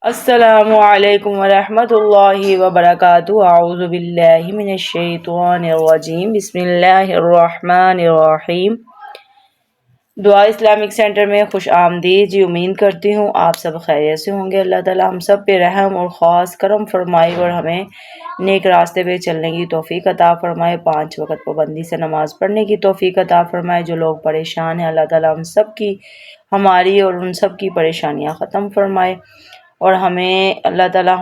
السلام علیکم ورحمۃ اللہ وبرکاتہ۔ اعوذ باللہ من الشیطان الرجیم، بسم اللہ الرحمن الرحیم۔ دعا اسلامک سینٹر میں خوش آمدید جی۔ امید کرتی ہوں آپ سب خیریت سے ہوں گے۔ اللہ تعالیٰ ہم سب پہ رحم اور خاص کرم فرمائے اور ہمیں نیک راستے پہ چلنے کی توفیق عطا فرمائے، 5 وقت پابندی سے نماز پڑھنے کی توفیق عطا فرمائے۔ جو لوگ پریشان ہیں اللہ تعالیٰ ہم سب کی، ہماری اور ان سب کی پریشانیاں ختم فرمائے، اور ہمیں اللہ تعالیٰ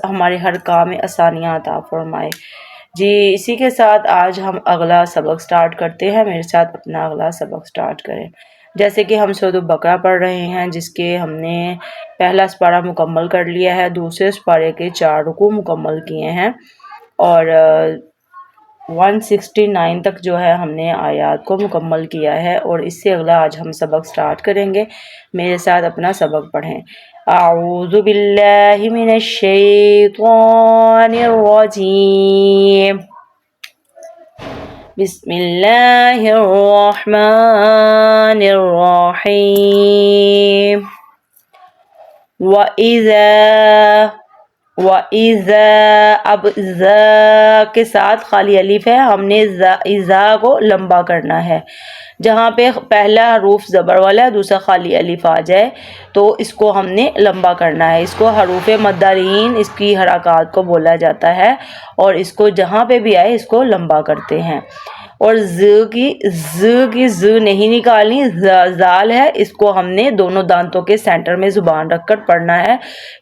ہمارے ہر کام میں آسانیاں عطا فرمائے جی۔ اسی کے ساتھ آج ہم اگلا سبق سٹارٹ کرتے ہیں۔ میرے ساتھ اپنا اگلا سبق سٹارٹ کریں۔ جیسے کہ ہم سورۃ البقرہ پڑھ رہے ہیں، جس کے ہم نے پہلا سپارہ مکمل کر لیا ہے، دوسرے سپارے کے 4 رکوع مکمل کیے ہیں، اور 169 تک جو ہے ہم نے آیات کو مکمل کیا ہے، اور اس سے اگلا آج ہم سبق سٹارٹ کریں گے۔ میرے ساتھ اپنا سبق پڑھیں۔ اعوذ باللہ من الشیطان الرجیم، بسم اللہ الرحمن الرحیم۔ وَإِذَا اب ذا کے ساتھ خالی الف ہے، ہم نے ذا کو لمبا کرنا ہے۔ جہاں پہ پہلا حروف زبر والا ہے، دوسرا خالی الف آ جائے تو اس کو ہم نے لمبا کرنا ہے۔ اس کو حروف مدارین، اس کی حرکات کو بولا جاتا ہے، اور اس کو جہاں پہ بھی آئے اس کو لمبا کرتے ہیں۔ اور ز کی ز نہیں نکالنی، زال ہے، اس کو ہم نے دونوں دانتوں کے سینٹر میں زبان رکھ کر پڑھنا ہے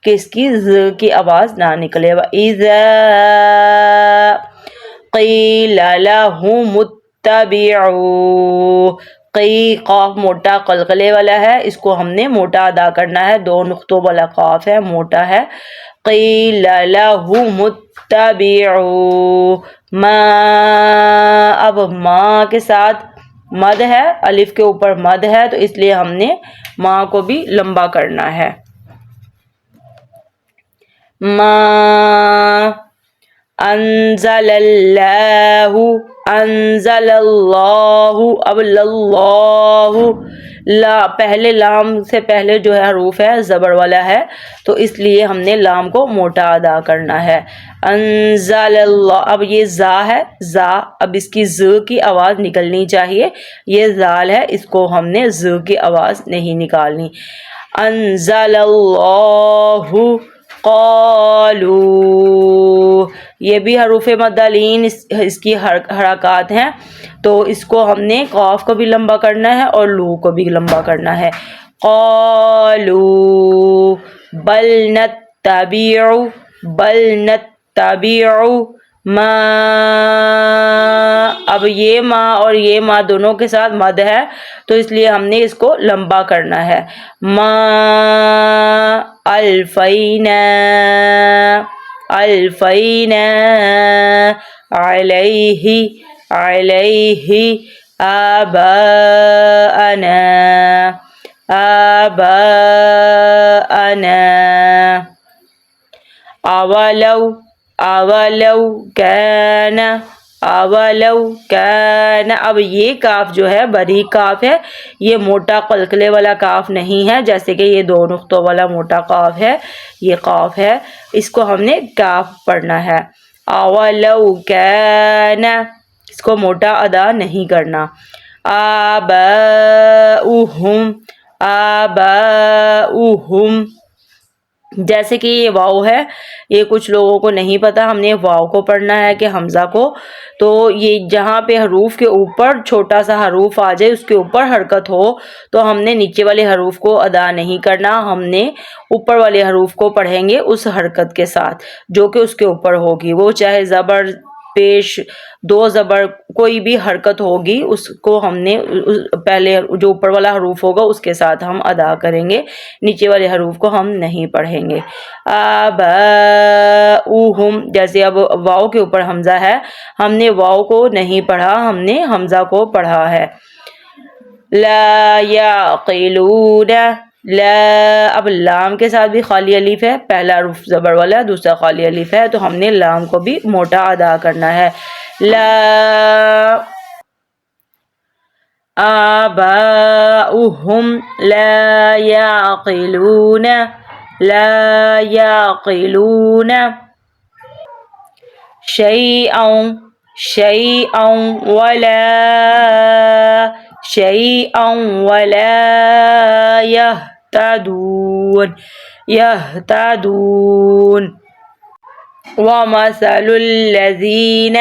کہ اس کی ز کی آواز نہ نکلے۔ وَإِذَا قِيلَ لَهُمُ اتَّبِعُوا، قی قاف موٹا قلقلے والا ہے، اس کو ہم نے موٹا ادا کرنا ہے، 2 نقطوں والا قاف ہے، موٹا ہے۔ قیل لہم اتبعوا ما، اب ماں کے ساتھ مد ہے، الف کے اوپر مد ہے، تو اس لیے ہم نے ماں کو بھی لمبا کرنا ہے۔ ما انزل اللہ، انزل اللہ، اب اللہ، پہلے لام سے پہلے جو ہے حروف ہے زبر والا ہے، تو اس لیے ہم نے لام کو موٹا ادا کرنا ہے۔ انزل اللہ، اب یہ زا ہے، زا، اب اس کی ز کی آواز نکلنی چاہیے، یہ زال ہے، اس کو ہم نے ز کی آواز نہیں نکالنی۔ انزل اللہ قالوا، یہ بھی حروف مدالین اس کی حرکات ہیں، تو اس کو ہم نے قاف کو بھی لمبا کرنا ہے اور لو کو بھی لمبا کرنا ہے۔ قالوا بل نتبع ما، اب یہ ماں اور یہ ماں دونوں کے ساتھ مد ہے، تو اس لیے ہم نے اس کو لمبا کرنا ہے۔ ما الفینا علیہ آباءنا اولو کان، اب یہ کاف جو ہے بریک کاف ہے، یہ موٹا قلقلے والا کاف نہیں ہے، جیسے کہ یہ 2 نقطوں والا موٹا قاف ہے، یہ قاف ہے، اس کو ہم نے کاف پڑھنا ہے۔ اولو کان، اس کو موٹا ادا نہیں کرنا۔ آباؤہم، جیسے کہ یہ واو ہے، یہ کچھ لوگوں کو نہیں پتا، ہم نے واو کو پڑھنا ہے کہ حمزہ کو، تو یہ جہاں پہ حروف کے اوپر چھوٹا سا حروف آ جائے، اس کے اوپر حرکت ہو، تو ہم نے نیچے والے حروف کو ادا نہیں کرنا، ہم نے اوپر والے حروف کو پڑھیں گے اس حرکت کے ساتھ جو کہ اس کے اوپر ہوگی، وہ چاہے زبر، پیش، 2 زبر، کوئی بھی حرکت ہوگی، اس کو ہم نے پہلے جو اوپر والا حروف ہوگا اس کے ساتھ ہم ادا کریں گے، نیچے والے حروف کو ہم نہیں پڑھیں گے۔ آباؤہم، جیسے اب واو کے اوپر حمزہ ہے، ہم نے واو کو نہیں پڑھا، ہم نے حمزہ کو پڑھا ہے۔ لا یعقلون، لا، اب لام کے ساتھ بھی خالی الف ہے، پہلا حرف زبر والا ہے، دوسرا خالی الف ہے، تو ہم نے لام کو بھی موٹا ادا کرنا ہے۔ لا آباؤہم لا یعقلون لا يعقلون شيئا ولا يهتدون ومثل الذين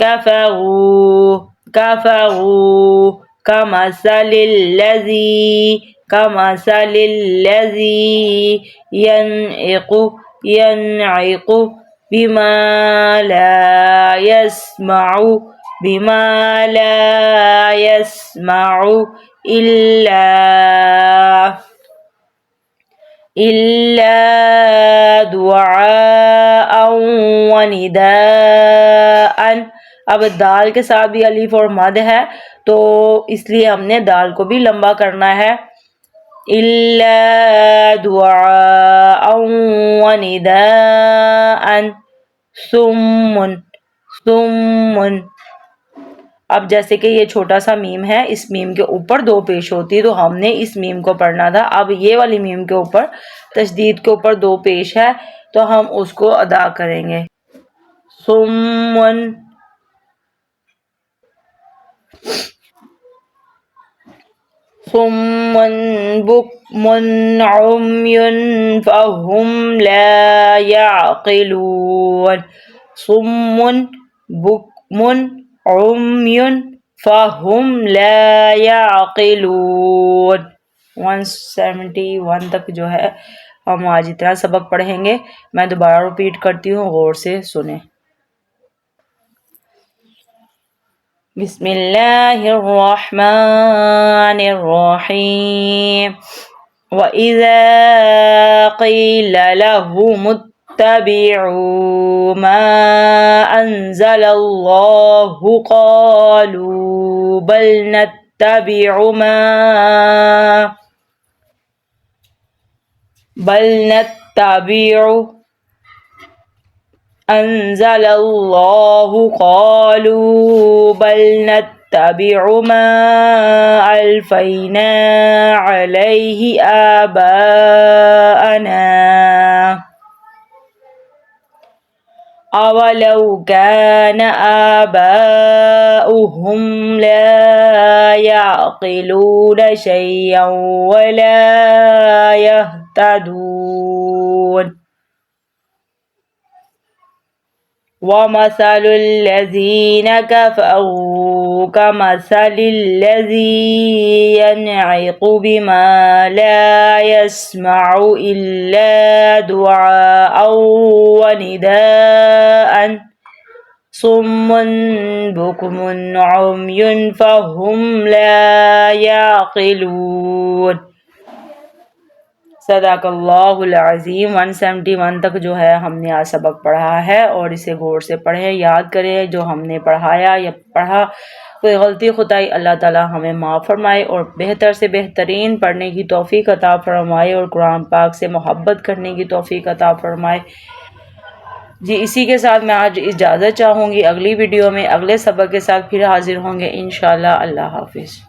كفروا كمثل الذي ينعق بما لا يسمع إلا دعاء ونداء. اب دال کے ساتھ بھی الف اور مد ہے تو اس لیے ہم نے دال کو بھی لمبا کرنا ہے. إلا دعاء ونداء صم. اب جیسے کہ یہ چھوٹا سا میم ہے، اس میم کے اوپر دو پیش ہوتی تو ہم نے اس میم کو پڑھنا تھا. اب یہ والی میم کے اوپر تشدید کے اوپر دو پیش ہے تو ہم اس کو ادا کریں گے. صم بكم عمي فهم لا يعقلون. صم بكم عمي فهم لا يعقلون. 171 تک جو ہے ہم آج اتنا سبق پڑھیں گے. میں دوبارہ ریپیٹ کرتی ہوں، غور سے سنیں. بسم اللہ الرحمن الرحیم. وَإِذَا قِيلَ لَهُمُ اتَّبِعُوا مَا أَنزَلَ اللَّهُ قَالُوا بَلْ نَتَّبِعُ أنزل الله قالوا بل نتبع ما ألفينا عليه آباءنا أولو كان آباؤهم لا يعقلون شيئا ولا يهتدون. ومثل الذين كفروا كمثل الذي ينعق بما لا يسمع إلا دعاء ونداء صم بكم عمي فهم لا يعقلون. صدق اللہ العظیم. 171 تک جو ہے ہم نے آج سبق پڑھا ہے اور اسے غور سے پڑھیں، یاد کریں جو ہم نے پڑھایا یا پڑھا. کوئی غلطی خطائی اللہ تعالی ہمیں معاف فرمائے اور بہتر سے بہترین پڑھنے کی توفیق عطا فرمائے اور قرآن پاک سے محبت کرنے کی توفیق عطا فرمائے. جی اسی کے ساتھ میں آج اجازت چاہوں گی. اگلی ویڈیو میں اگلے سبق کے ساتھ پھر حاضر ہوں گے انشاءاللہ. اللہ حافظ.